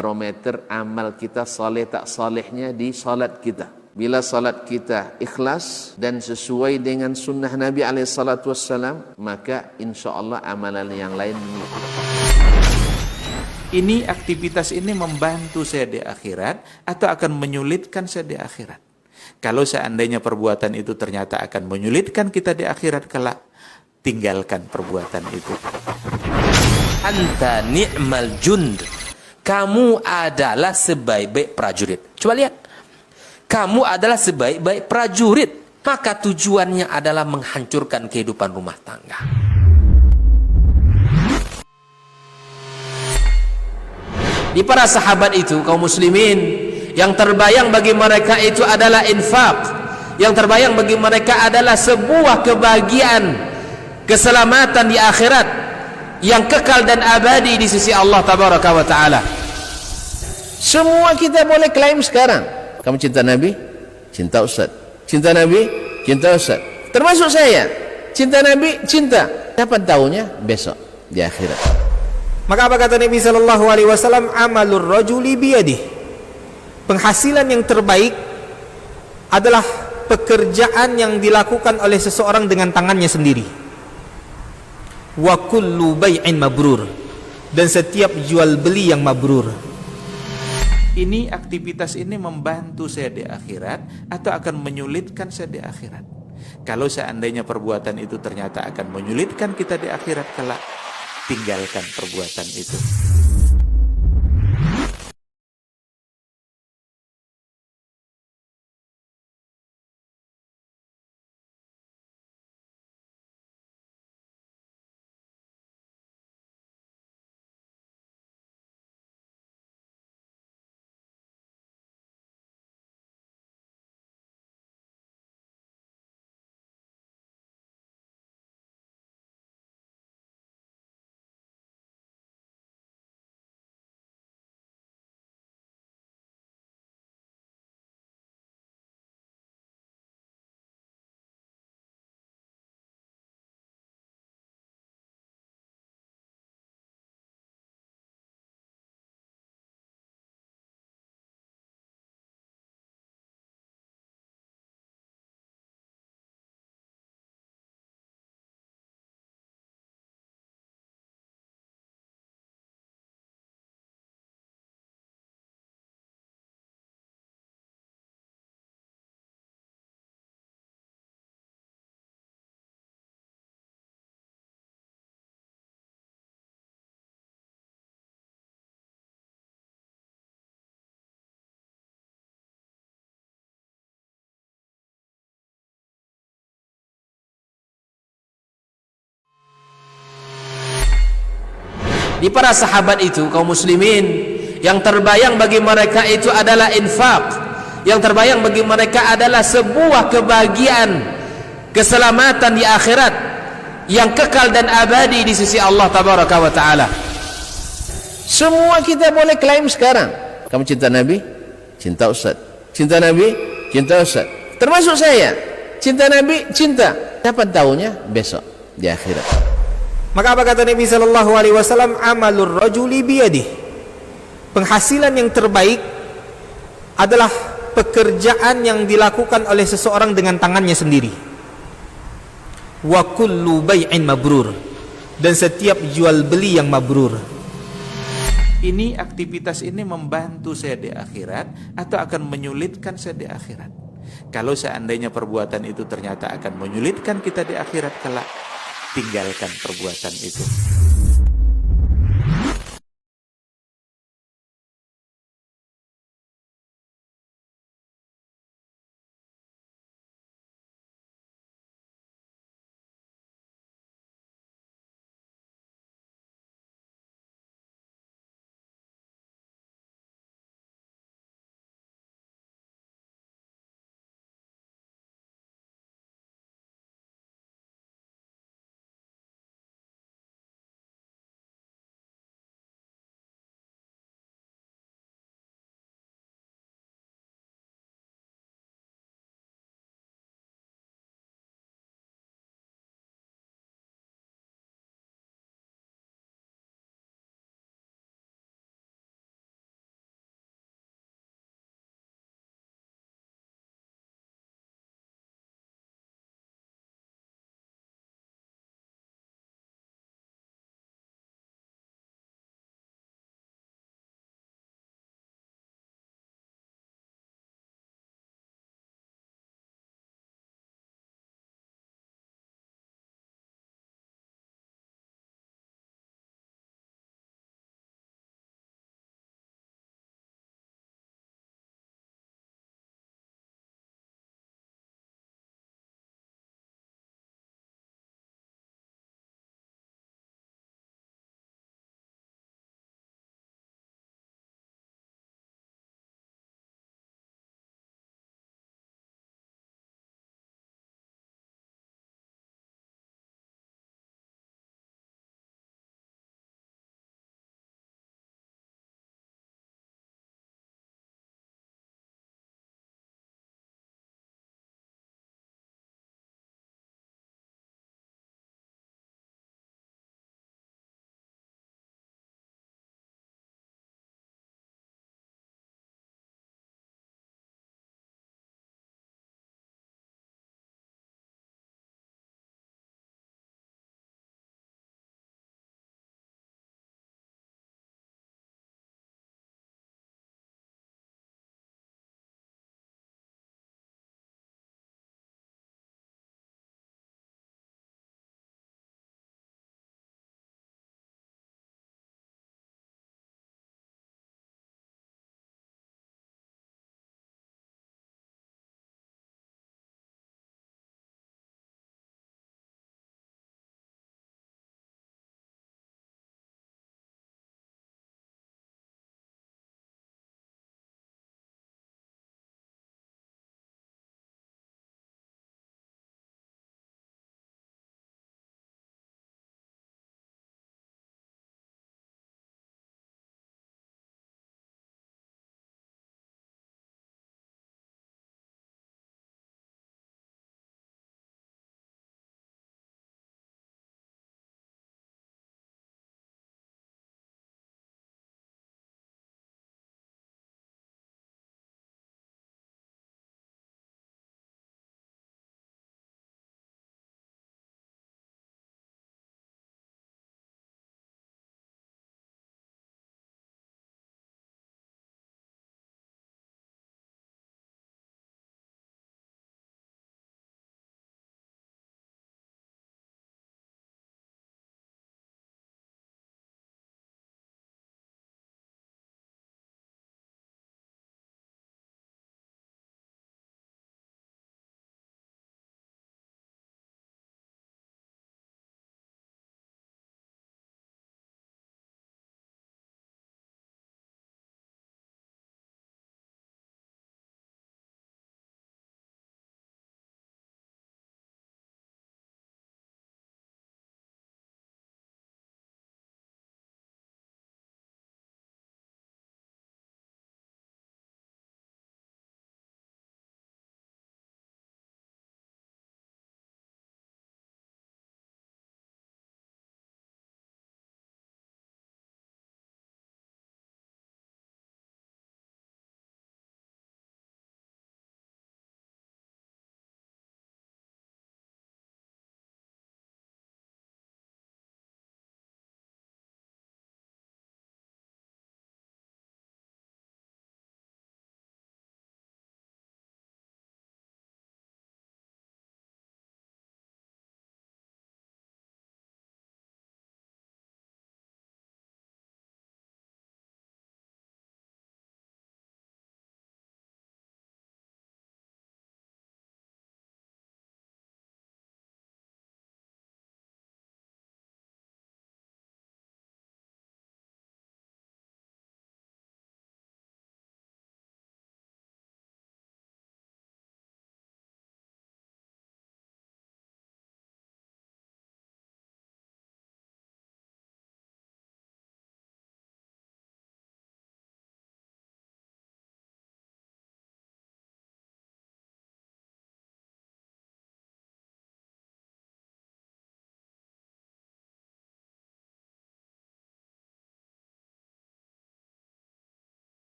barometer amal kita saleh tak salehnya di salat kita. Bila salat kita ikhlas dan sesuai dengan sunnah Nabi SAW, maka insya Allah amalan yang lain mengikuti. Ini aktivitas ini membantu saya di akhirat atau akan menyulitkan saya di akhirat? Kalau seandainya perbuatan itu ternyata akan menyulitkan kita di akhirat kelak, tinggalkan perbuatan itu. Anta ni'mal jund. Kamu adalah sebaik-baik prajurit. Coba lihat. Kamu adalah sebaik-baik prajurit. Maka tujuannya adalah menghancurkan kehidupan rumah tangga. Di para sahabat itu, kaum muslimin, yang terbayang bagi mereka itu adalah infak. Yang terbayang bagi mereka adalah sebuah kebahagiaan, keselamatan di akhirat yang kekal dan abadi di sisi Allah Tabaraka wa Ta'ala. Semua kita boleh klaim sekarang. Kamu cinta Nabi? Cinta Ustaz. Cinta Nabi? Cinta Ustaz. Termasuk saya. Cinta Nabi? Cinta. Kapan tahunya? Besok di akhirat. Maka apa kata Nabi sallallahu alaihi wasallam? Amalur rajuli biyadih. Penghasilan yang terbaik adalah pekerjaan yang dilakukan oleh seseorang dengan tangannya sendiri. Wa kullu bai'in mabrur. Dan setiap jual beli yang mabrur. Ini aktivitas ini membantu saya di akhirat atau akan menyulitkan saya di akhirat? Kalau seandainya perbuatan itu ternyata akan menyulitkan kita di akhirat kelak, tinggalkan perbuatan itu. Di para sahabat itu, kaum muslimin, yang terbayang bagi mereka itu adalah infak. Yang terbayang bagi mereka adalah sebuah kebahagiaan, keselamatan di akhirat yang kekal dan abadi di sisi Allah Tabaraka wa Ta'ala. Semua kita boleh klaim sekarang. Kamu cinta Nabi? Cinta Ustaz. Cinta Nabi? Cinta Ustaz. Termasuk saya. Cinta Nabi? Cinta. Kapan tahunya? Besok di akhirat. Maka apa kata Nabi sallallahu alaihi wasallam? Amalur rajuli biyadih. Penghasilan yang terbaik adalah pekerjaan yang dilakukan oleh seseorang dengan tangannya sendiri. Wa kullu bai'in mabrur. Dan setiap jual beli yang mabrur. Ini aktivitas ini membantu saya di akhirat atau akan menyulitkan saya di akhirat? Kalau seandainya perbuatan itu ternyata akan menyulitkan kita di akhirat kelak, tinggalkan perbuatan itu.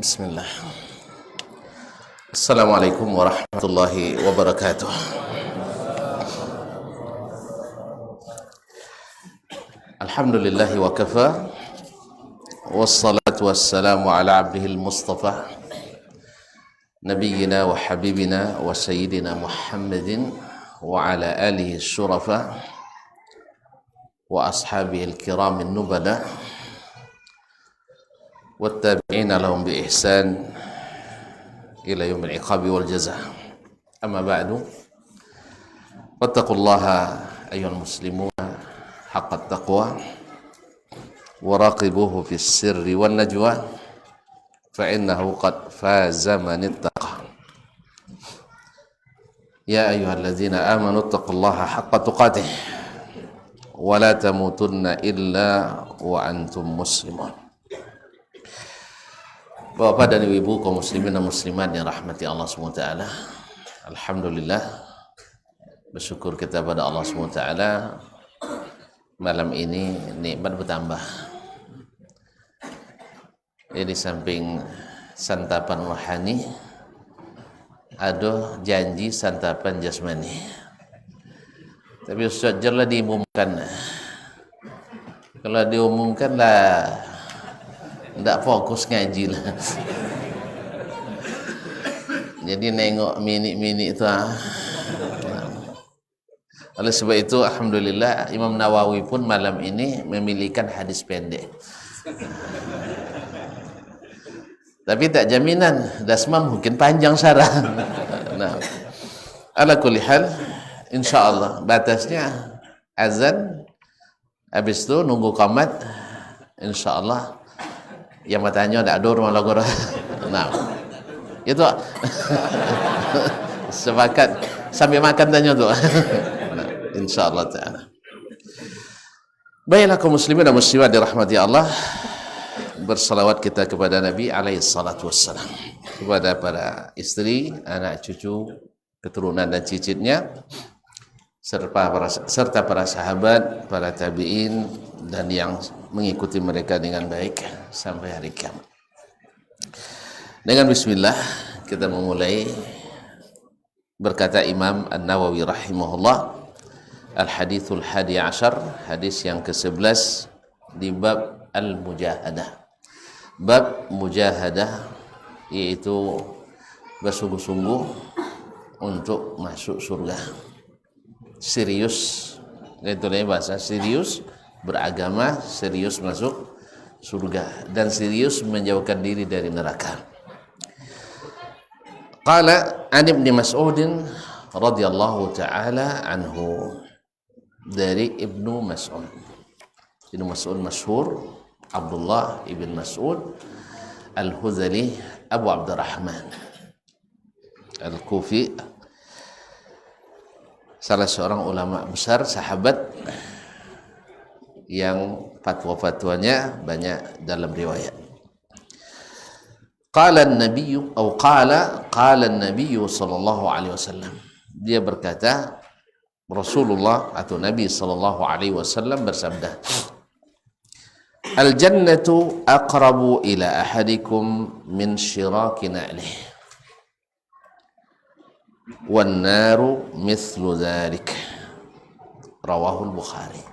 Bismillah. Assalamualaikum warahmatullahi wabarakatuh. Alhamdulillahi wa kafa, wassalatu wassalamu ala abdihil mustafa, nabiyyina wa habibina wa sayyidina Muhammadin wa ala alihi syurafa wa ashabihi al-kiramin nubala wattabi'ina lahum bi ihsan ila yaumil iqabi wal jazaa. Amma ba'du, wattaqullaha ayyuhal muslimuna haqqat taqwa wa raqibuhu fis sirri wan najwa fa innahu qad faza man ittaqa. Ya ayyuhalladzina amanu taqullaha haqqa tuqatih wa la tamutunna illa wa antum muslimun. Bapak dan ibu kaum muslimin dan muslimat yang rahmati Allah SWT, alhamdulillah, bersyukur kita pada Allah SWT. Malam ini nikmat bertambah. Di samping santapan rohani, ada janji santapan jasmani. Tapi Ustaz jelas diumumkan. Kalau diumumkan lah, tidak fokus ngaji lah. Jadi nengok mini-mini itu. Oleh sebab itu, alhamdulillah, Imam Nawawi pun malam ini memilihkan hadis pendek. Tapi tak jaminan, dasman mungkin panjang sarah. Nah, ala kulli hal, insyaallah batasnya azan, habis itu nunggu qamat, insyaallah. Yang matanya ada adur malah gora. Nah, itu sepakat sambil makan tanya tu. Nah, insyaallah taala. Baiklah kaum muslimin dan muslimat dirahmati Allah, bersalawat kita kepada Nabi alaihi salatu wassalam, kepada para istri, anak cucu, keturunan dan cicitnya, serta para sahabat, para tabi'in, dan yang mengikuti mereka dengan baik sampai hari kiamat. Dengan bismillah kita memulai. Berkata Imam An-Nawawi rahimahullah, Al-Hadithul Hadi Ashar, hadis yang ke-11 di bab Al-Mujahadah. Bab Mujahadah, yaitu bersungguh-sungguh untuk masuk surga. Serius, itu bahasa serius beragama, serius masuk surga, dan serius menjauhkan diri dari neraka. Qala an Ibnu Mas'ud radhiyallahu ta'ala anhu, dari Ibnu Mas'ud. Ibnu Mas'ud masyhur, Abdullah ibn Mas'ud Al-Huzali Abu Abdurrahman Al-Kufi, salah seorang ulama besar, sahabat yang fatwa-fatwanya banyak dalam riwayat. Qala an-nabiy atau qala an-nabiy sallallahu alaihi wasallam, dia berkata, Rasulullah atau Nabi sallallahu alaihi wasallam bersabda, al-jannatu aqrabu ila ahadikum min shiraki na'lih wan naru mithlu dzalik, rawahul Bukhari.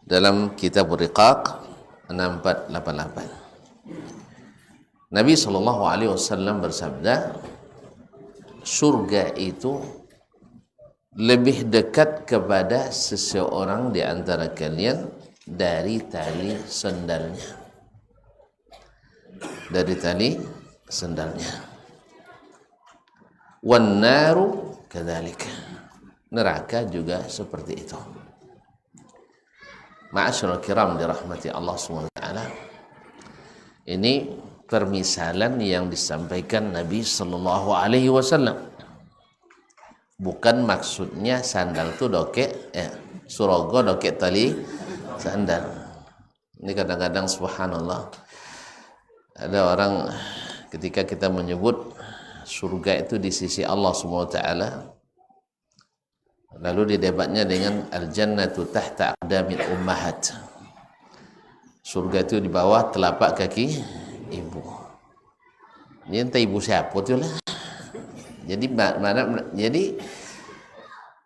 Dalam kitab Riqaq 6488, Nabi SAW bersabda, surga itu lebih dekat kepada seseorang di antara kalian dari tali sendalnya. Dari tali sendalnya. Wan naru kadzalika, neraka juga seperti itu. Ma'asyiral kiram dirahmati Allah SWT, ini permisalan yang disampaikan Nabi Sallallahu Alaihi Wasallam. Bukan maksudnya sandal itu doke, surogo doke tali sandal. Ini kadang-kadang subhanallah, ada orang ketika kita menyebut surga itu di sisi Allah SWT, lalu didebatnya dengan al-jannatu tahta aqdamil ummahat, surga itu di bawah telapak kaki ibu. Ini entah ibu siapa tu lah. Jadi jadi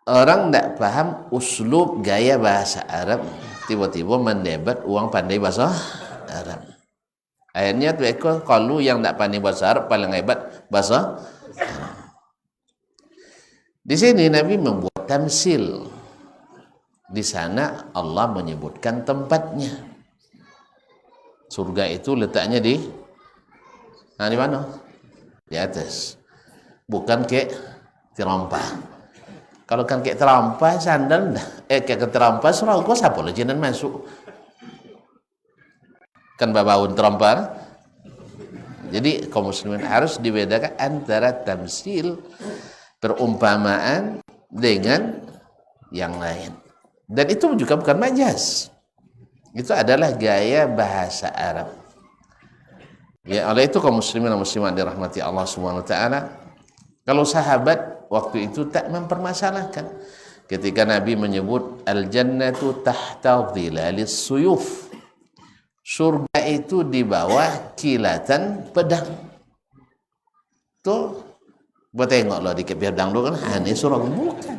orang tidak paham uslub gaya bahasa Arab, tiba-tiba mendebat uang pandai bahasa Arab. Akhirnya tu kalau yang tidak pandai bahasa Arab paling hebat bahasa Arab. Di sini Nabi membuat tamsil. Di sana Allah menyebutkan tempatnya. Surga itu letaknya di mana? Di atas. Bukan ke terampas. Kalau kan ke terampas sandal ke terampas surga siapa lah jangan masuk. Kan babaun terampas. Jadi kaum muslimin harus dibedakan antara tamsil, perumpamaan dengan yang lain. Dan itu juga bukan majaz. Itu adalah gaya bahasa Arab. Ya, oleh itu kaum muslimin dan muslimat dirahmati Allah Subhanahu wa taala, kalau sahabat waktu itu tak mempermasalahkan ketika Nabi menyebut al-jannatu tahta dhilalis suyuf. Surga itu di bawah kilatan pedang. Tuh, buat tengoklah di pedang tu kan, ini surga bukan.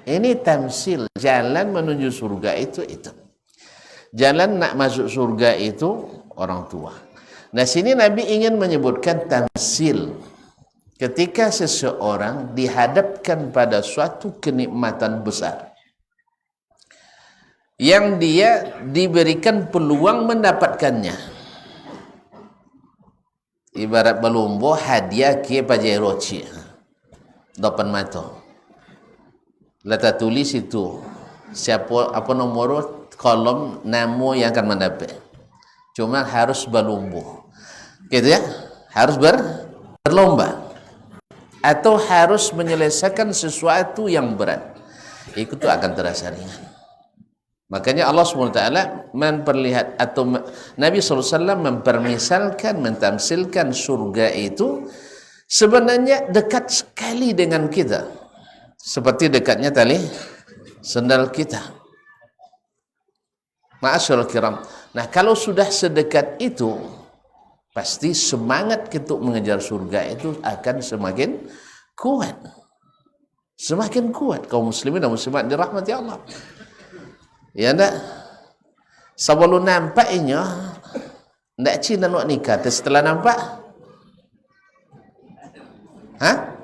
Ini tamsil, jalan menuju surga itu. Jalan nak masuk surga itu orang tua. Nah, sini Nabi ingin menyebutkan tamsil. Ketika seseorang dihadapkan pada suatu kenikmatan besar, yang dia diberikan peluang mendapatkannya. Ibarat belumbo hadiah ke pajeroci. Depan mata. Letak tulis itu siapa apa nomor kolom nama yang akan mendapat. Cuma harus berlomba. Gitu ya? Harus berlomba. Atau harus menyelesaikan sesuatu yang berat. Itu akan terasa ringan. Makanya Allah SWT memperlihat atau Nabi SAW mempermisalkan, mentamsilkan surga itu sebenarnya dekat sekali dengan kita. Seperti dekatnya tali sendal kita. Ma'asyiral kiram. Nah, kalau sudah sedekat itu, pasti semangat kita mengejar surga itu akan semakin kuat. Semakin kuat kaum muslimin dan muslimat dirahmati Allah. Ya ndak? Sebelum nampaknya ndak Cina nak nikah, setelah nampak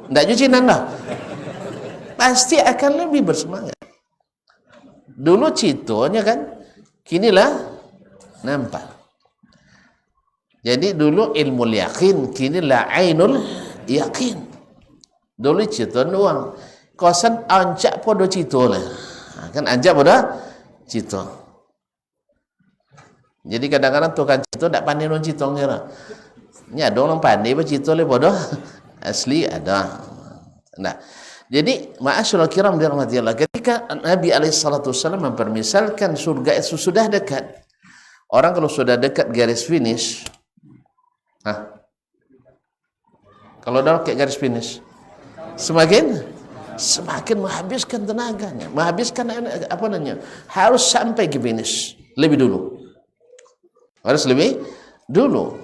ndak Cina dah. Pasti akan lebih bersemangat. Dulu citonya kan, kinilah nampak. Jadi dulu ilmu yakin, kinilah ainul yakin. Dulu cito doang. Kosan anjak podo cito lah. Kan anjak podo cito. Jadi kadang-kadang tukang cito tak pandai non cito ngira. Ni ada orang pandai apa cito le podo asli ada. Nah, jadi ma'asyiral kiram dirahmati Allah, ketika Nabi SAW mempermisalkan surga itu sudah dekat. Orang kalau sudah dekat garis finish, kalau dah dekat garis finish, semakin menghabiskan tenaganya, menghabiskan apa namanya, harus sampai ke finish lebih dulu. Harus lebih dulu.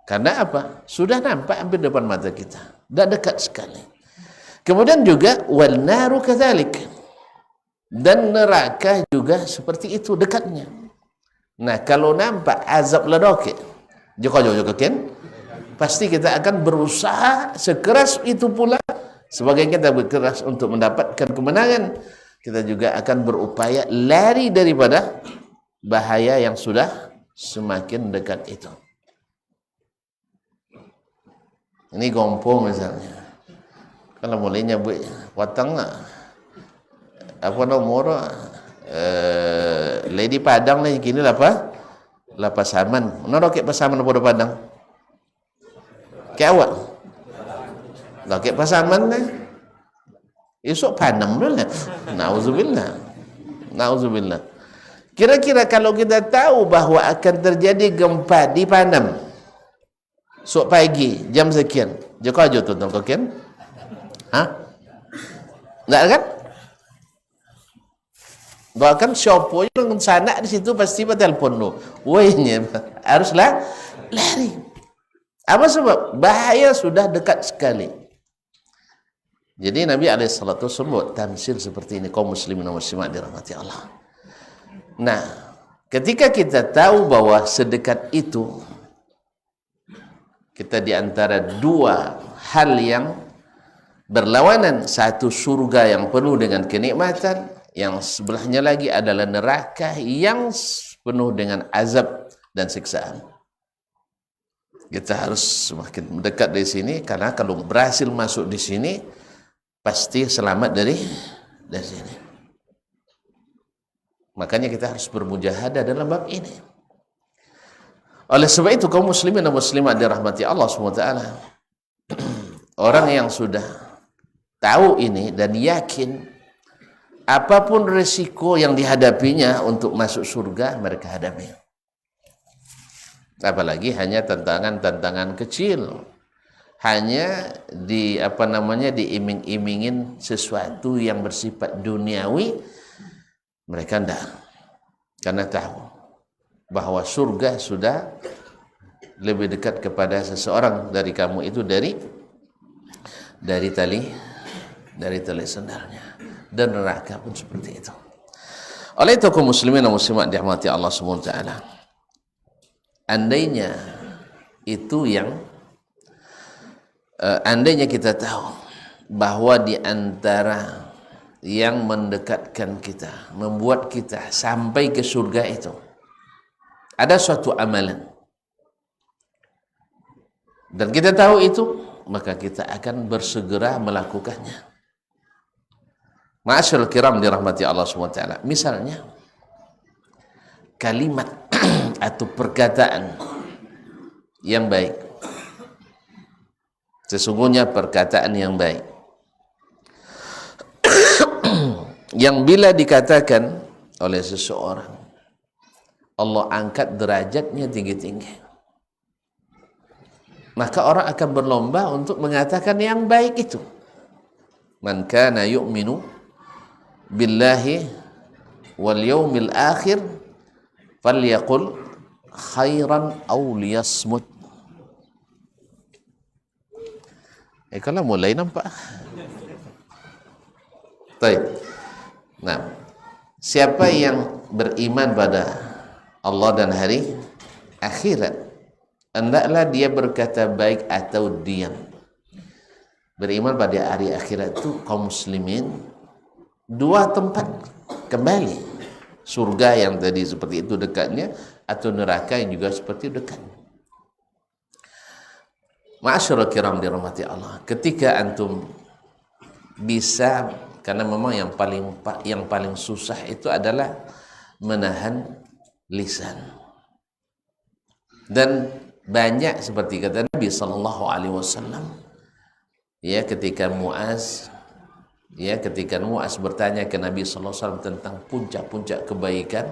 Karena apa? Sudah nampak hampir depan mata kita. Dah dekat sekali. Kemudian juga wal naru kadzalik. Dan neraka juga seperti itu dekatnya. Nah, kalau nampak azab ledok, joko kan? Pasti kita akan berusaha sekeras itu pula. Sebagai kita berkeras untuk mendapatkan kemenangan, kita juga akan berupaya lari daripada bahaya yang sudah semakin dekat itu. Ini gompong misalnya. Kalau mulainya potong apa nomor lady Padang lah kini apa pasaman. Mana roket pasaman pada Padang? Ke awak? Roket pasaman lah. Esok panam dulu lah. Nauzubillah. Kira-kira kalau kita tahu bahawa akan terjadi gempa di Panam esok pagi jam sekian, jika aja tuan-tuan kokian? Tak kan? Doakan siapa yang sana di situ pasti telefon lu. Wahnya haruslah lari. Apa sebab? Bahaya sudah dekat sekali. Jadi Nabi alaihissalatu sebut tamsil seperti ini, kaum muslimin dan muslimat dirahmati Allah. Nah, ketika kita tahu bahwa sedekat itu kita di antara dua hal yang berlawanan, satu surga yang penuh dengan kenikmatan, yang sebelahnya lagi adalah neraka yang penuh dengan azab dan siksaan. Kita harus semakin mendekat dari sini, karena kalau berhasil masuk di sini pasti selamat dari sini. Makanya kita harus bermujahadah dalam bab ini. Oleh sebab itu kaum muslimin dan muslimat dirahmati Allah SWT, orang yang sudah tahu ini dan yakin apapun resiko yang dihadapinya untuk masuk surga, mereka hadapi. Apalagi hanya tantangan-tantangan kecil, hanya diiming-imingin sesuatu yang bersifat duniawi, mereka tidak, karena tahu bahwa surga sudah lebih dekat kepada seseorang dari kamu itu dari tali sandalnya, dan neraka pun seperti itu. Oleh itu kaum muslimin dan muslimat dirahmati Allah SWT, andainya kita tahu bahwa di antara yang mendekatkan kita, membuat kita sampai ke surga itu ada suatu amalan, dan kita tahu itu, maka kita akan bersegera melakukannya. Ma'asyiral kiram dirahmati Allah SWT, misalnya kalimat atau perkataan yang baik. Sesungguhnya perkataan yang baik yang bila dikatakan oleh seseorang, Allah angkat derajatnya tinggi-tinggi, maka orang akan berlomba untuk mengatakan yang baik itu. Man kana yu'minu billahi wal yawmil akhir falyaqul khairan aw liyasmut. Kalau mulai nampak. Baik. Nah, siapa yang beriman pada Allah dan hari akhirat, hendaklah dia berkata baik atau diam. Beriman pada hari akhirat itu kaum muslimin dua tempat kembali, surga yang tadi seperti itu dekatnya, atau neraka yang juga seperti itu dekat. Ma'asyiral kiram dirahmati Allah, ketika antum bisa, karena memang yang paling susah itu adalah menahan lisan. Dan banyak seperti kata Nabi sallallahu alaihi wasallam, ketika Muaz bertanya ke Nabi sallallahu alaihi wasallam tentang puncak-puncak kebaikan,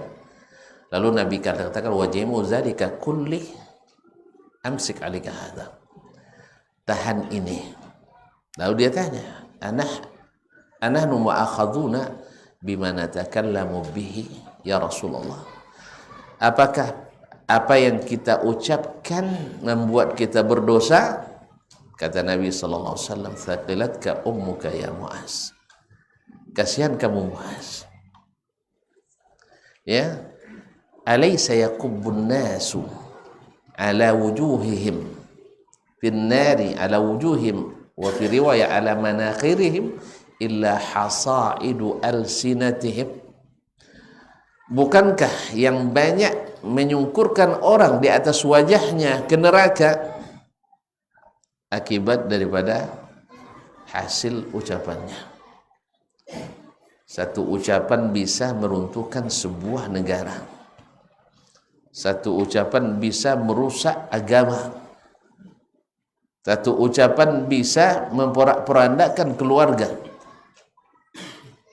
lalu Nabi katakan wajhimu zalika kulli amsik alika hadza, tahan ini. Lalu dia tanya, anahnu mu'akhaduna bima natakallamu bihi ya Rasulullah, apakah apa yang kita ucapkan membuat kita berdosa? Kata Nabi sallallahu alaihi wasallam, thaqilatka ummuka ya Muaz, kasihan kamu Muaz. Alaysa yaqubbun nasu ala wujuhihim fin nari ala wujuhim wa fi riwayah ala manakhirihim illa hasaidu alsinatihim. Bukankah yang banyak menyungkurkan orang di atas wajahnya ke neraka akibat daripada hasil ucapannya? Satu ucapan bisa meruntuhkan sebuah negara, satu ucapan bisa merusak agama, satu ucapan bisa memporak-porandakan keluarga.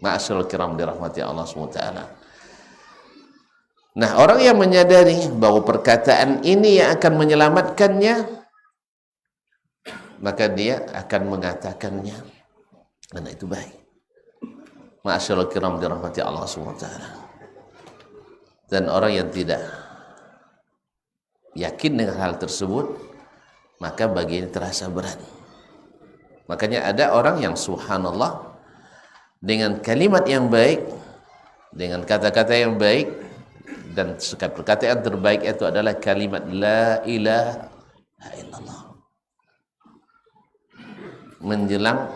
Ma'asyiral kiram dirahmati Allah SWT. Nah, orang yang menyadari bahwa perkataan ini yang akan menyelamatkannya, maka dia akan mengatakannya, dan itu baik. Ma'asyiral kiram dirahmati Allah SWT. Dan orang yang tidak yakin dengan hal tersebut, maka baginya terasa berat. Makanya ada orang yang subhanallah dengan kalimat yang baik, dengan kata-kata yang baik, dan kata yang terbaik itu adalah kalimat la ilaha illallah. Menjelang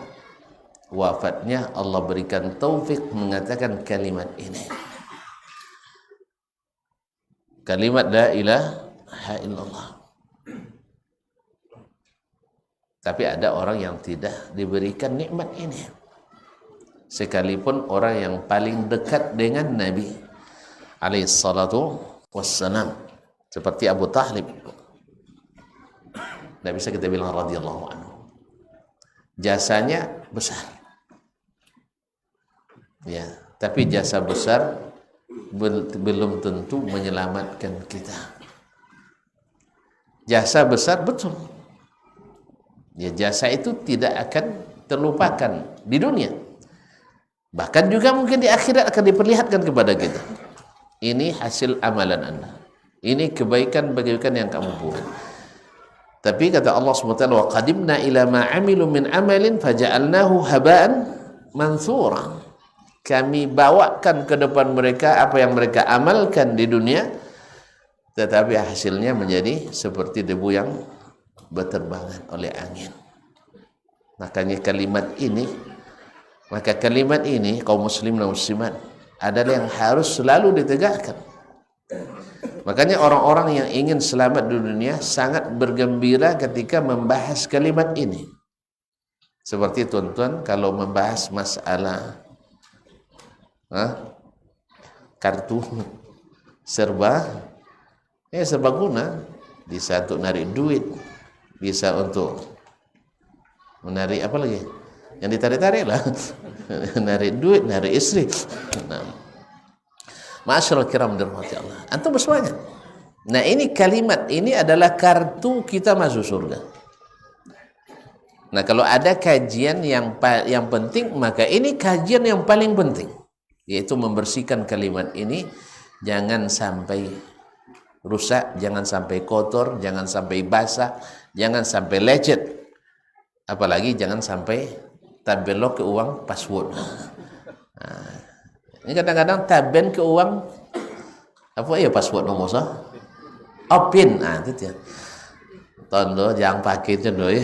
wafatnya Allah berikan taufik mengatakan kalimat ini, kalimat la ilaha illallah. Tapi ada orang yang tidak diberikan nikmat ini, sekalipun orang yang paling dekat dengan Nabi alaihi salatu wassalam, seperti Abu Talib. Tidak bisa kita bilang radhiyallahu anhu, jasanya besar, ya, tapi jasa besar belum tentu menyelamatkan kita. Jasa besar betul, ya, jasa itu tidak akan terlupakan di dunia, bahkan juga mungkin di akhirat akan diperlihatkan kepada kita. Ini hasil amalan Anda, ini kebaikan-kebaikan yang kamu buat. Tapi kata Allah SWT, wa qadimna ila ma amilu min amalin faja'alnahu haba'an mansura. Kami bawakan ke depan mereka apa yang mereka amalkan di dunia, tetapi hasilnya menjadi seperti debu yang berterbangan oleh angin. Makanya kalimat ini, kaum muslim dan muslimat adalah yang harus selalu ditegakkan. Makanya orang-orang yang ingin selamat di dunia sangat bergembira ketika membahas kalimat ini. Seperti tuan-tuan kalau membahas masalah kartu serba guna, bisa untuk narik duit, bisa untuk menarik apa lagi yang ditarik-tarik lah narik duit, narik istri. Ma'asyiral kiram dirahmati Allah, antum bersemangat. Nah, ini kalimat ini adalah kartu kita masuk surga. Nah, kalau ada kajian yang penting, maka ini kajian yang paling penting, yaitu membersihkan kalimat ini. Jangan sampai rusak, jangan sampai kotor, jangan sampai basah, jangan sampai lecet, apalagi jangan sampai tabelok ke uang password. Nah, ini kadang-kadang taben ke uang apa ya, password nomor sah, pin, itu dia. Tondo jangan pakai itu doy.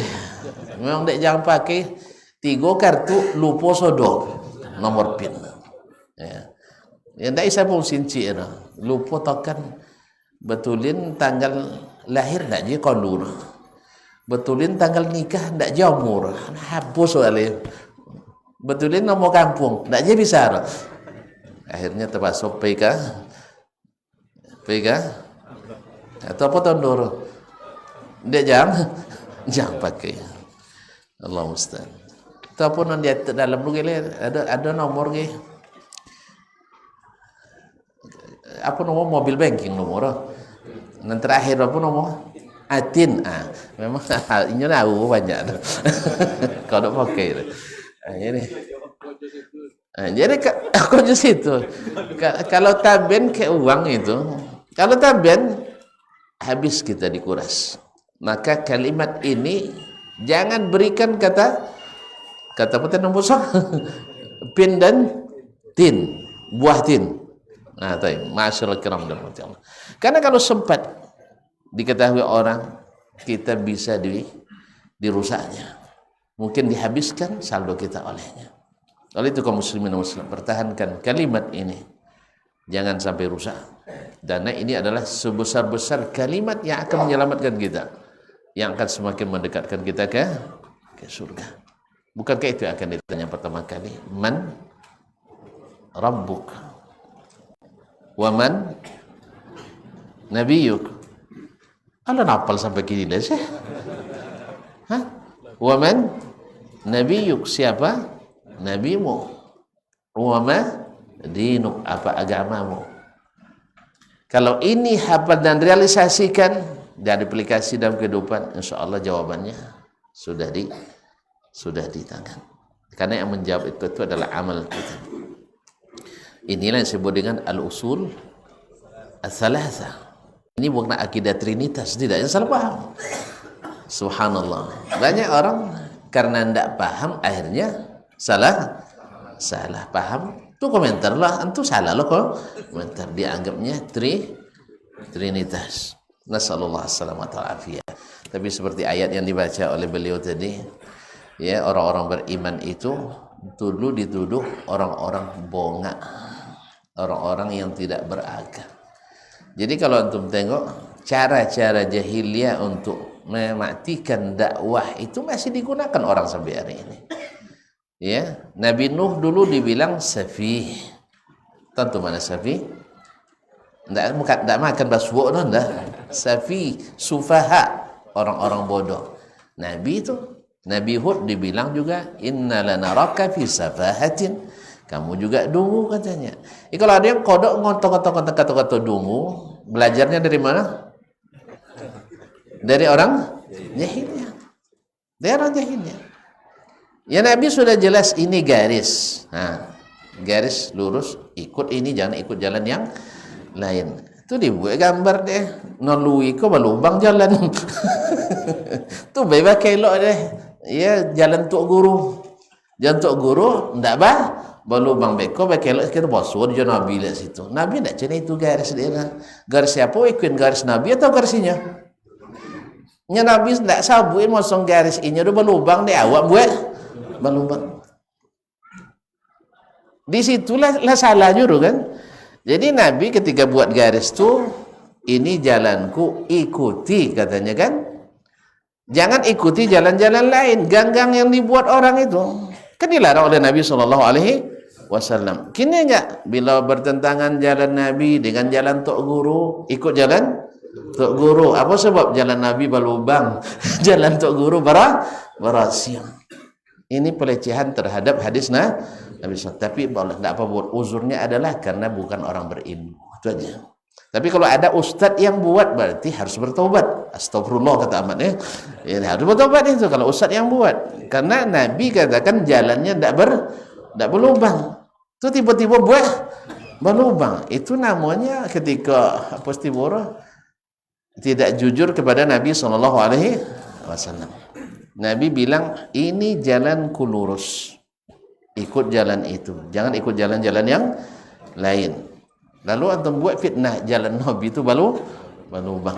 Memang dek jangan pakai 3 kartu lupa sodo nomor pin. Ya. Ya ndak isa pun sinci itu. Lupa tokan betulin tanggal lahir ndak je kondur. Betulin tanggal nikah ndak je umur. Hapus soalnya. Betulin nomor kampung ndak je bisa. Akhirnya terpaksa PK atau apa tondor dia jangan pakai. Allah musta'an. Itu apa non dia dalam lu ada nomor ge, apa nomor mobil banking nomor dan terakhir apa nomor atin. Memang ini tahu banyak kalau pakai ini. Jadi aku di situ. Kalau taben ke uang itu, kalau taben habis kita dikuras. Maka kalimat ini jangan berikan kata apa nombor pin dan tin, buah tin. Nah, tadi masyaallah kiram dan Allah. Karena kalau sempat diketahui orang, kita bisa dirusaknya. Mungkin dihabiskan saldo kita olehnya. Oleh itu kaum muslimin dan muslimat, pertahankan kalimat ini, jangan sampai rusak. Dan ini adalah sebesar-besar kalimat yang akan menyelamatkan kita, yang akan semakin mendekatkan kita ke surga. Bukankah itu yang akan ditanya pertama kali? Man Rabbuk wa man Nabiyuk. Anda napal sampai kini lah sih. Wa man Nabiyuk, siapa nabimu, wama dinuk, apa agamamu. Kalau ini hafal dan realisasikan dan aplikasi dalam kehidupan, insya Allah jawabannya sudah di tangan. Karena yang menjawab itu adalah amal kita. Inilah yang disebut dengan al-usul as-salasa. Ini bukan akidah trinitas, tidak, yang salah paham. Subhanallah. Banyak orang karena tidak paham akhirnya salah paham. Itu komentar lah, itu salah loh komentar, dianggapnya trinitas. Nasallallahu alaihi wasallam. Tapi seperti ayat yang dibaca oleh beliau tadi, ya, orang-orang beriman itu dulu dituduh orang-orang bonga, orang-orang yang tidak berakal. Jadi kalau antum tengok cara-cara jahiliyah untuk mematikan dakwah itu masih digunakan orang sampai hari ini. Ya, Nabi Nuh dulu dibilang safih. Tentu mana safih? Tidak makan baswo, dah. Safih, sufaha, orang-orang bodoh. Nabi Hud dibilang juga inna lanaraka fi safahatin. Kamu juga dungu katanya. Kalau ada yang kodok ngontok-ngontok kata-kata dungu, belajarnya dari mana? Dari orang jahiliyah. Dari orang jahiliyah. Ya, Nabi sudah jelas ini garis. Garis lurus, ikut ini, jangan ikut jalan yang lain. Itu dibuat gambar deh. Nolui kok balubang jalan. Tuh bebas kelok deh. Ya, jalan tok guru. Jalan tok guru ndak balubang beko kelok kita bosor je Nabi lihat situ. Nabi ndak cina itu garis dia. Garis siapa ikut garis Nabi atau garisinya? Nya Nabi ndak sabuin mosong garis ini udah balubang deh awak buat balubang. Disitulah salah juru kan. Jadi Nabi ketika buat garis tuh, ini jalanku, ikuti katanya kan. Jangan ikuti jalan-jalan lain, gang-gang yang dibuat orang itu. Kan dilarang oleh Nabi SAW. Kini enggak, bila bertentangan jalan Nabi dengan jalan Tok Guru, ikut jalan Tok Guru. Apa sebab jalan Nabi balubang, jalan Tok Guru berhasil. Ini pelecehan terhadap hadis Nabi SAW. Tapi tidak apa buat uzurnya adalah karena bukan orang berilmu. Itu aja. Tapi kalau ada ustadz yang buat berarti harus bertobat. Astagfirullah kata Ahmad ya. Harus bertobat itu kalau ustadz yang buat. Karena Nabi katakan jalannya tidak berlubang. Itu tiba-tiba buat berlubang. Itu namanya ketika Postiboro tidak jujur kepada Nabi SAW. Nabi bilang ini jalanku lurus. Ikut jalan itu. Jangan ikut jalan-jalan yang lain. Lalu antum buat fitnah jalan Nabi itu balubang.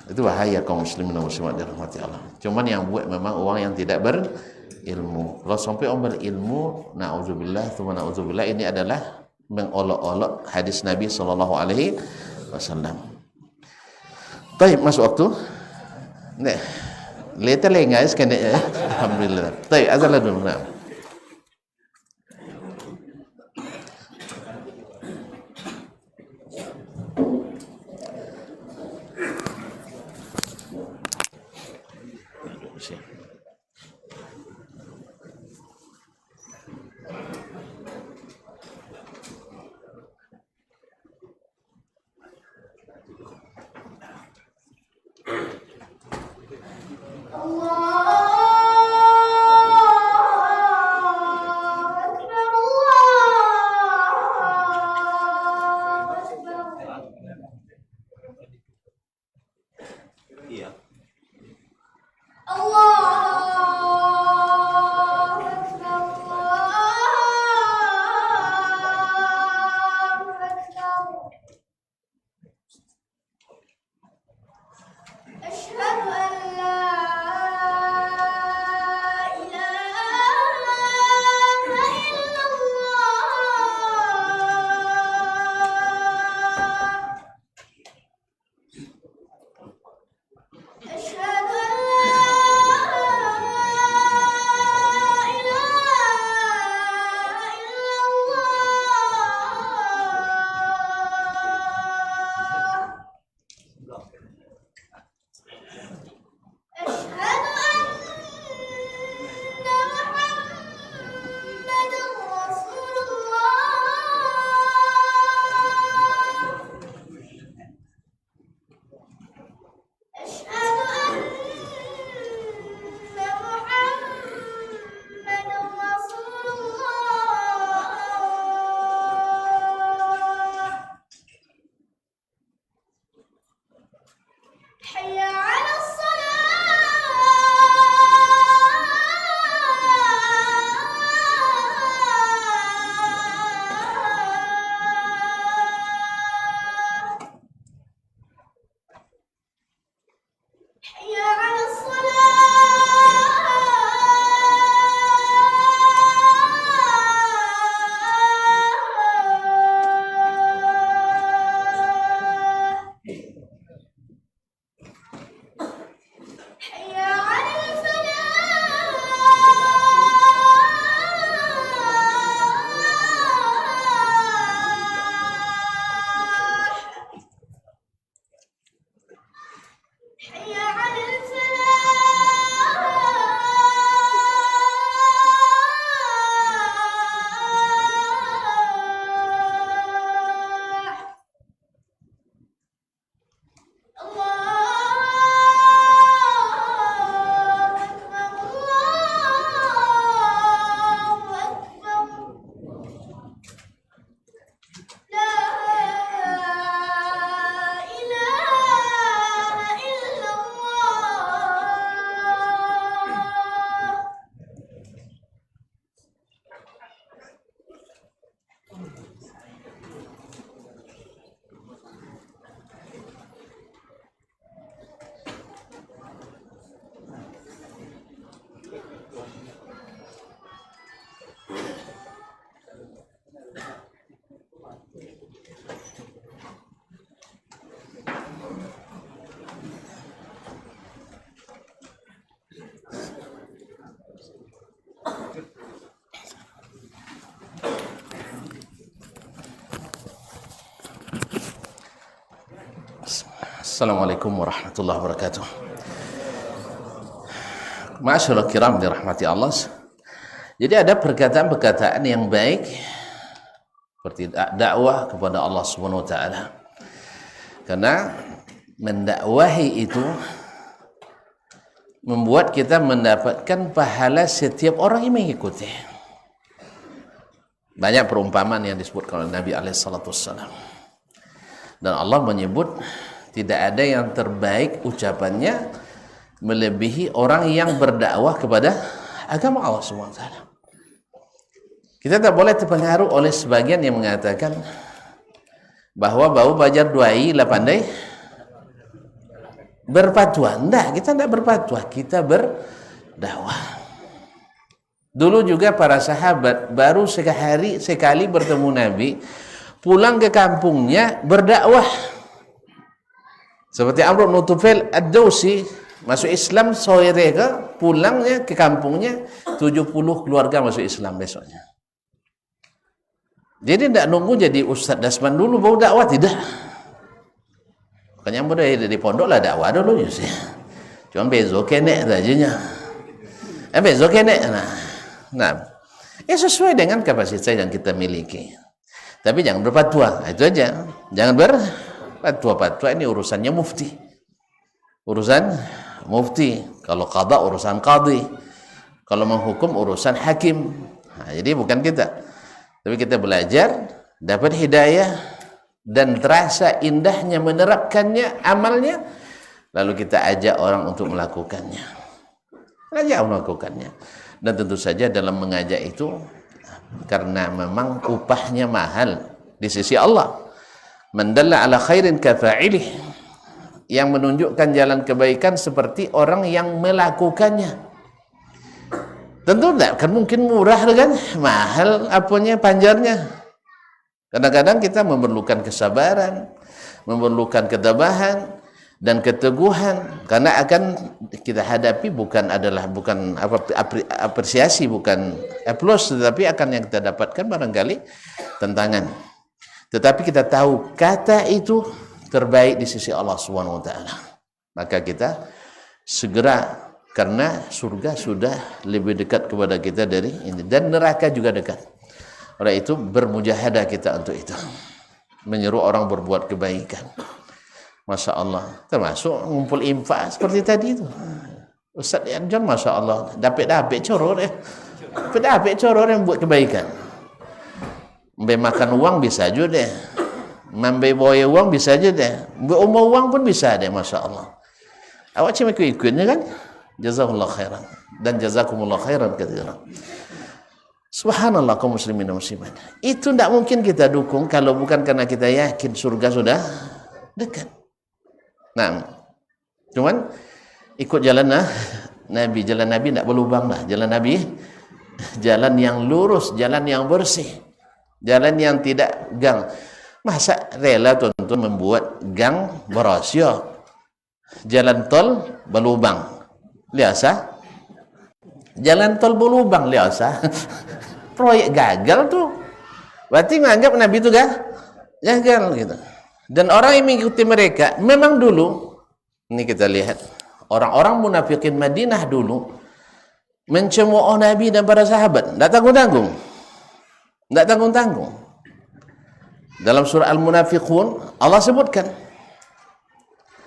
Itu bahaya kaum muslimin dan muslimat dirahmati Allah. Cuman yang buat memang orang yang tidak berilmu. Kalau sampai orang berilmu, na'udzubillah, tsumma na'udzubillah, ini adalah mengolok-olok hadis Nabi SAW. Baik, masuk waktu. Nih, lihat lengah sekali ya. Alhamdulillah. Baik, azan dulu. Nah. حي على الصلاة Assalamualaikum warahmatullahi wabarakatuh. Ma'asyiral kiram dirahmati Allah. Jadi ada perkataan-perkataan yang baik seperti dakwah kepada Allah Subhanahu wa taala. Karena mendakwahi itu membuat kita mendapatkan pahala setiap orang yang mengikuti. Banyak perumpamaan yang disebutkan oleh Nabi alaihi salatu wassalam. Dan Allah menyebut tidak ada yang terbaik ucapannya melebihi orang yang berdakwah kepada agama Allah SWT. Kita tak boleh terpengaruh oleh sebagian yang mengatakan bahwa bau bajar duai lah pandai berfatwa. Tidak, kita tidak berfatwa, kita berdakwah. Dulu juga para sahabat baru sekali bertemu Nabi, pulang ke kampungnya berdakwah. Seperti Amr bin Tufail Ad-Dawsi masuk Islam sore ke, pulangnya ke kampungnya 70 keluarga masuk Islam besoknya. Jadi tidak nunggu jadi Ustaz Dasman dulu baru dakwah, tidak. Makanya mudah di pondok lah dakwah dulu sih. Cuma bezo kenek saja. Bezo kenek. Nah, sesuai dengan kapasitas yang kita miliki. Tapi jangan berfatwa, itu aja. Jangan fatwa ini urusannya mufti. Urusan mufti. Kalau qada urusan qadhi. Kalau menghukum urusan hakim. Nah, jadi bukan kita. Tapi kita belajar, dapat hidayah dan terasa indahnya menerapkannya, amalnya, lalu kita ajak orang untuk melakukannya. Ajak melakukannya. Dan tentu saja dalam mengajak itu karena memang upahnya mahal di sisi Allah. Mendalla ala khairin kafa'ilih, yang menunjukkan jalan kebaikan seperti orang yang melakukannya. Tentu tidak kan mungkin murah kan, mahal apanya panjarnya. Kadang-kadang kita memerlukan kesabaran, memerlukan ketabahan dan keteguhan, karena akan kita hadapi bukan apresiasi, bukan applause, tetapi akan yang kita dapatkan barangkali tantangan. Tetapi kita tahu kata itu terbaik di sisi Allah Subhanahu wa taala. Maka kita segera, karena surga sudah lebih dekat kepada kita dari ini, dan neraka juga dekat. Oleh itu bermujahadah kita untuk itu. Menyeru orang berbuat kebaikan. Masya Allah. Termasuk ngumpul infak seperti tadi itu. Ustaz John Masya Allah. Dapat coror ya. Dapat coror yang buat kebaikan. Ambil makan uang bisa aja deh. Ambil boya uang bisa aja deh. Ambil umur uang pun bisa deh. Masya Allah. Awak cuma ikut-ikutnya kan? Jazakumullah khairan. Dan jazakumullah khairan katsiran. Subhanallah kaum muslimin dan muslimat. Itu tidak mungkin kita dukung kalau bukan karena kita yakin surga sudah dekat. Nah, cuman ikut jalan Nabi. Jalan Nabi tidak berlubang lah. Jalan Nabi, jalan yang lurus, jalan yang bersih, jalan yang tidak gang. Masa rela tuan-tuan membuat gang berosio, jalan tol berlubang, liasa, jalan tol berlubang, liasa. Proyek gagal tuh. Berarti menganggap Nabi itu gagal gitu. Dan orang yang mengikuti mereka memang dulu Ini kita lihat orang-orang munafikin Madinah dulu mencemooh Nabi dan para sahabat, tidak tanggung-tanggung, tidak tanggung-tanggung. Dalam surah Al-Munafiqun Allah sebutkan,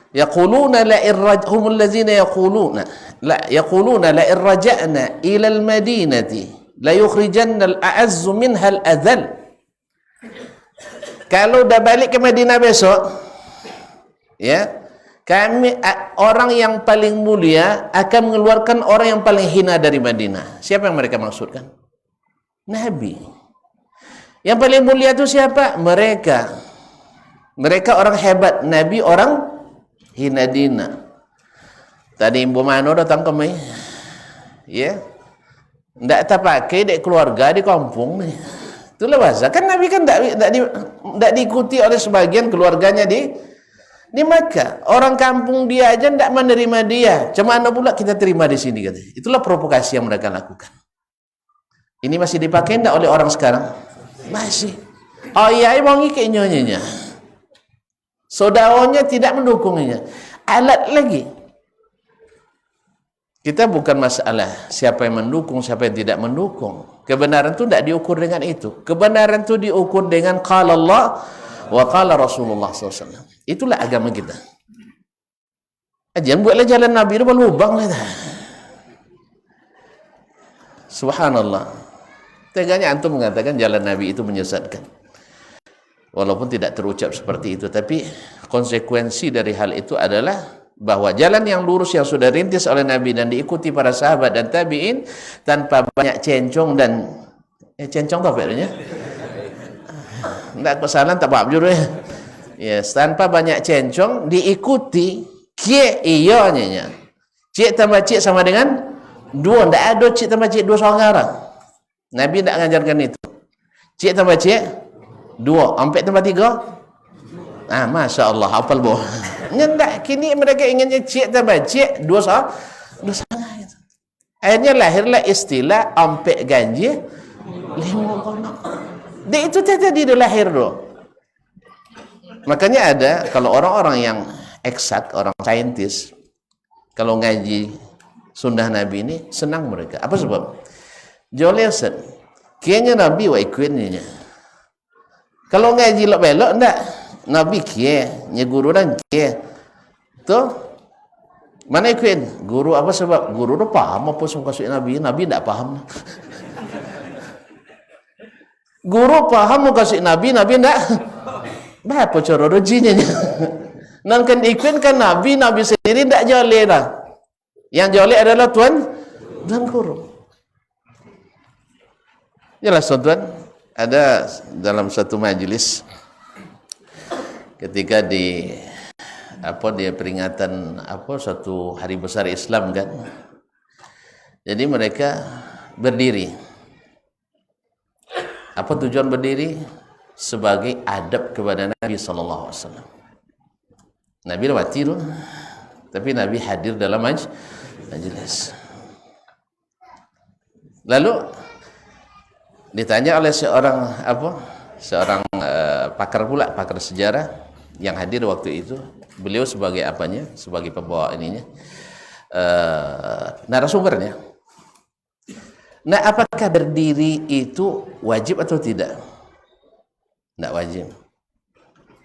yaquluna la humul ladzina yaquluna la irja'na ila al-madinati la yukhrijanna al-a'azzu minha al-adhall. Kalau dah balik ke Madinah besok, ya, kami orang yang paling mulia akan mengeluarkan orang yang paling hina dari Madinah. Siapa yang mereka maksudkan? Nabi. Yang paling mulia itu siapa? Mereka. Mereka orang hebat, Nabi orang hina dina. Tadi Ibu Mano datang ke mai, ya, tidak terpakai di keluarga di kampung nih. Itulah bahasa. Kan Nabi kan tidak diikuti oleh sebagian keluarganya di Makkah. Orang kampung dia aja tidak menerima dia. Cuma anda pula kita terima di sini, katanya. Itulah provokasi yang mereka lakukan. Ini masih dipakai tidak oleh orang sekarang? Masih. Oh iya, wangi kayak nyonya. Saudaranya tidak mendukungnya. Alat lagi. Kita bukan masalah siapa yang mendukung, siapa yang tidak mendukung. Kebenaran itu tidak diukur dengan itu. Kebenaran itu diukur dengan qala Allah wa qala Rasulullah SAW. Itulah agama kita. Jangan buatlah jalan Nabi itu berlubang lah. Subhanallah. Teganya antum mengatakan jalan Nabi itu menyesatkan. Walaupun tidak terucap seperti itu, tapi konsekuensi dari hal itu adalah bahwa jalan yang lurus yang sudah rintis oleh Nabi dan diikuti para sahabat dan tabi'in tanpa banyak cencong dan cencong apa artinya? Tidak kesalahan tak apa juru ya. Yes, tanpa banyak cencong diikuti kie iya nya. Cik tambah cik sama dengan dua, tidak ada cik tambah cik dua seorang. Nabi tidak mengajarkan itu. Cik tambah cik dua, sampai tambah tiga. Masya Allah, hafal boh. Nyendak, kini mereka inginnya cik tambah cik dua seorang. Akhirnya lahirlah istilah ampek ganji lima kono. Dia itu tadi dia lahir doh. Makanya ada kalau orang-orang yang eksak, orang saintis, kalau ngaji sunnah Nabi ini senang mereka. Apa sebab? Jolesen, kayaknya Nabi wa ikuinnya. Kalau ngaji lok belok ndak, Nabi kie, nya guru dan kie. Tuh, mana ikuin? Guru apa sebab? Guru tu paham apa semua kasih Nabi, Nabi ndak paham. Guru paham mau kasih Nabi, Nabi ndak. Apa cara rejinya? Nan kan ikuin kan Nabi sendiri ndak joleh dah. Yang joleh adalah tuan dan guru. Jelas tuan, ada dalam satu majelis ketika dia peringatan satu hari besar Islam kan. Jadi mereka berdiri. Apa tujuan berdiri? Sebagai adab kepada Nabi sallallahu alaihi wasallam. Nabi lewati tu, tapi Nabi hadir dalam majelis. Lalu ditanya oleh seorang pakar sejarah yang hadir waktu itu. Beliau sebagai apanya? Sebagai pembawa ininya, narasumbernya. Nah, apakah berdiri itu wajib atau tidak? Tidak wajib.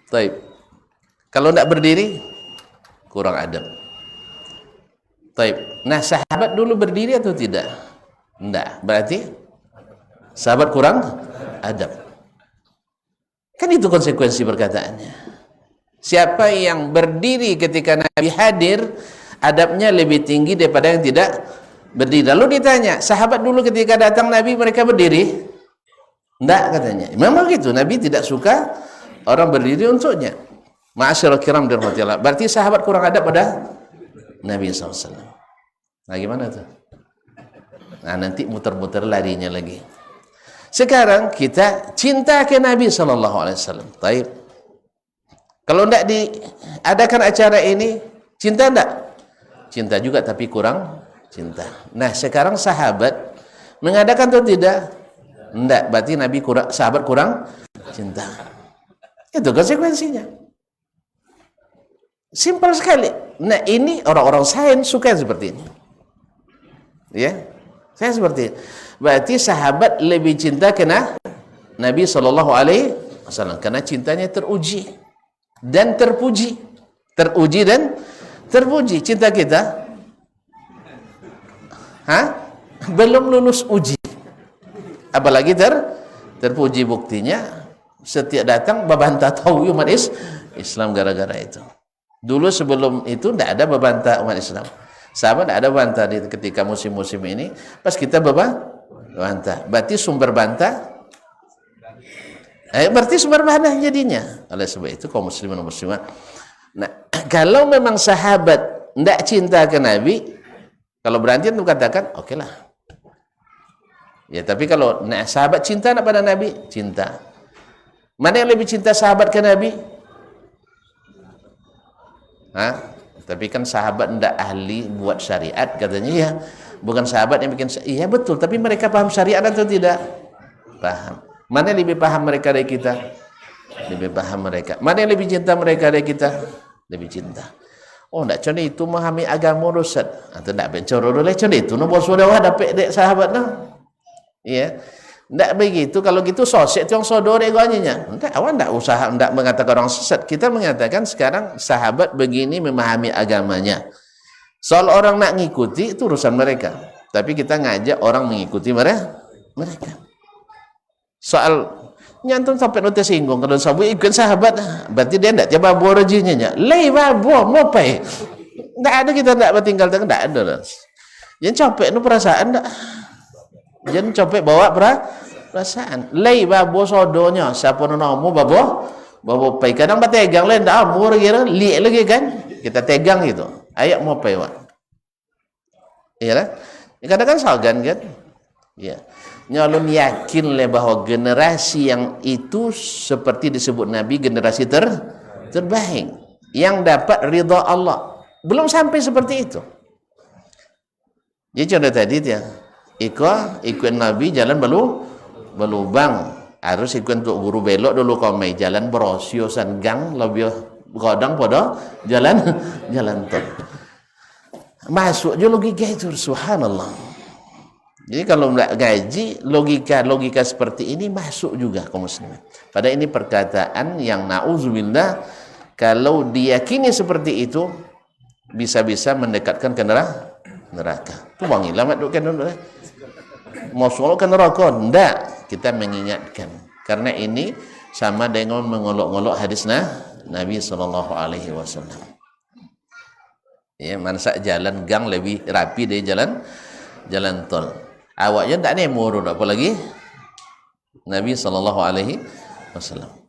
Taib. Kalau tidak berdiri kurang adab. Taib. Nah, sahabat dulu berdiri atau tidak? Tidak. Berarti sahabat kurang adab. Kan itu konsekuensi perkataannya. Siapa yang berdiri ketika Nabi hadir, adabnya lebih tinggi daripada yang tidak berdiri. Lalu ditanya, sahabat dulu ketika datang Nabi mereka berdiri? Tidak, katanya. Memang begitu, Nabi tidak suka orang berdiri untuknya. Ma'asyiral kiram dirahmatillah. Berarti sahabat kurang adab pada Nabi SAW. Nah, gimana tuh? Nah, nanti muter-muter larinya lagi. Sekarang kita cinta ke Nabi SAW. Taib. Kalau tidak diadakan acara ini, cinta tidak? Cinta juga, tapi kurang cinta. Nah, sekarang sahabat mengadakan atau tidak? Tidak. Berarti sahabat kurang cinta. Itu konsekuensinya. Simpel sekali. Nah ini orang-orang sains suka seperti ini. Ya, saya seperti ini. Berarti sahabat lebih cinta kena Nabi SAW karena cintanya teruji dan terpuji. Teruji dan terpuji. Cinta kita belum lulus uji, apalagi terpuji. Buktinya setiap datang babantah tahu umat Islam gara-gara itu. Dulu sebelum itu tidak ada babantah umat Islam. Sahabat tidak ada bantah ketika musim-musim ini. Pas kita bantah, berarti sumber bantah. Berarti sumber bantah jadinya. Oleh sebab itu kaum muslimin dan muslimat. Nah, kalau memang sahabat tidak cinta ke Nabi, kalau berhenti itu katakan, oke lah. Ya, tapi kalau sahabat cinta pada Nabi, cinta. Mana yang lebih cinta sahabat ke Nabi? Tapi kan sahabat tidak ahli buat syariat katanya ya. Bukan sahabat yang bikin. Iya betul, tapi mereka paham syariat atau tidak? Paham. Mana yang lebih paham mereka dari kita? Lebih paham mereka. Mana yang lebih cinta mereka dari kita? Lebih cinta. Oh, tidak contoh itu memahami agama rusat atau tidak bencoro oleh contoh itu no bos sudah dapat dek sahabat no. Iya. Tidak begitu. Kalau gitu sosok itu yang sodore gonya. Tidak, awak tidak usaha tidak mengatakan orang sesat. Kita mengatakan sekarang sahabat begini memahami agamanya. Soal orang nak ngikuti itu urusan mereka. Tapi kita ngajak orang mengikuti mereka. Soal nyantun sampai nanti singgung kalau sabu ikut sahabat, berarti dia tidak coba buah rejinya. Lei buah mau pay. Tidak ada kita tidak bertinggal tidak ada. Jangan capek nu perasaan tak. Jangan capek bawa perasaan. Lei buah sodonya siapa namamu bawa pay. Kadang bertegang lain tak amur kira lihat lagi kan. Kita tegang gitu. Ayak mau pay wak. Iya lah. Kadang-kadang salgan kan. Ya. Nyalun yakin le bahwa generasi yang itu seperti disebut Nabi generasi terbaik yang dapat ridha Allah. Belum sampai seperti itu. Jadi contoh tadi dia ikut Nabi jalan berlubang. Harus ikut untuk guru belok dulu kau mai jalan berosiosan gang lebih godang pada jalan tol. Masuk je logika itu, subhanallah. Jadi kalau tidak gaji, logika seperti ini masuk juga kaum muslimin. Padahal ini perkataan yang na'udzubillah, kalau diyakini seperti itu, bisa-bisa mendekatkan ke neraka. Itu wangilah madukkan dulu. Mau solok ke neraka? Tidak. Kita mengingatkan. Karena ini sama dengan mengolok-olok hadis Nabi SAW. Ya, mansa jalan gang lebih rapi dari jalan tol. Awaknya tak nemur, apalagi Nabi SAW.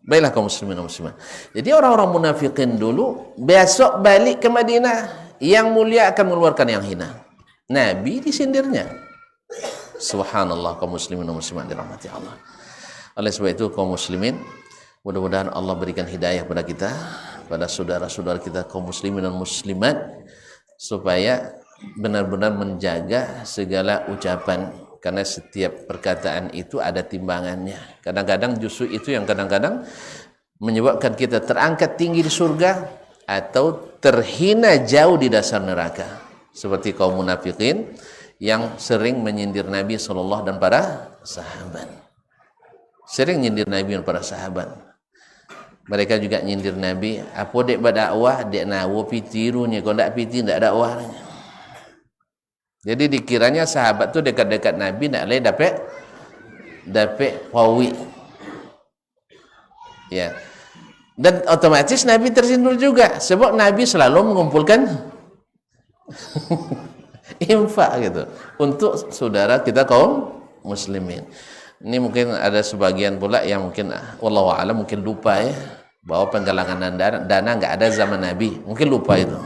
Baiklah kaum muslimin dan muslimat. Jadi orang-orang munafikin dulu besok balik ke Madinah, yang mulia akan mengeluarkan yang hina. Nabi disindirnya. Subhanallah kaum muslimin dan muslimat dirahmati Allah. Oleh sebab itu kaum muslimin, mudah-mudahan Allah berikan hidayah pada kita, pada saudara-saudara kita kaum muslimin dan muslimat, supaya benar-benar menjaga segala ucapan, karena setiap perkataan itu ada timbangannya. Kadang-kadang justru itu yang kadang-kadang menyebabkan kita terangkat tinggi di surga atau terhina jauh di dasar neraka, seperti kaum munafikin yang sering menyindir Nabi SAW dan para sahabat. Sering nyindir Nabi dan para sahabat. Mereka juga nyindir Nabi, apa dek berdakwah dek nawo pitirunya, kalau tidak piti tidak dakwahnya. Jadi dikiranya sahabat tu dekat-dekat Nabi nak boleh dapat pawi. Ya. Dan otomatis Nabi tersindir juga sebab Nabi selalu mengumpulkan infak gitu untuk saudara kita kaum muslimin. Ini mungkin ada sebagian pula yang mungkin wallahu a'lam mungkin lupa ya bahwa penggalangan dana enggak ada zaman Nabi. Mungkin lupa itu.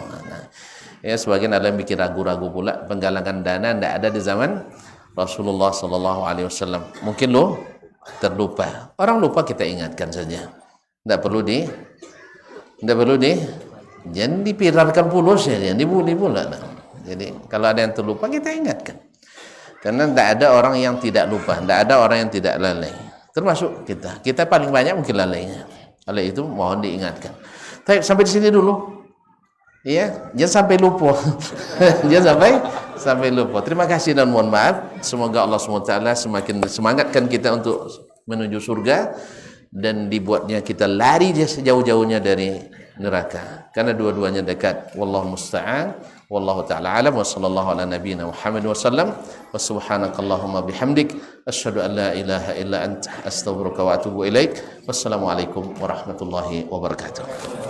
Ya, sebagian ada yang bikin ragu-ragu pula penggalangan dana tidak ada di zaman Rasulullah SAW. Mungkin lo terlupa. Orang lupa kita ingatkan saja. Tidak perlu jangan dipirarkan pulus ya, jangan dibuli pula. Jadi kalau ada yang terlupa kita ingatkan. Karena tidak ada orang yang tidak lupa, tidak ada orang yang tidak lalai. Termasuk kita. Kita paling banyak mungkin lalainya. Oleh itu mohon diingatkan. Sampai di sini dulu. Ya, jangan sampai lupa. Jangan sampai lupa. Terima kasih dan mohon maaf. Semoga Allah SWT semakin semangatkan kita untuk menuju surga dan dibuatnya kita lari sejauh-jauhnya dari neraka. Karena dua-duanya dekat. Wallahu musta'an. Wallahu ta'ala alam. Wa sallallahu ala nabiyyina Muhammad wa sallam. Wa subhanakallahumma bihamdik. Asyhadu an la ilaha illa anta astaghfiruka wa atubu ilaik. Wassalamualaikum warahmatullahi wabarakatuh.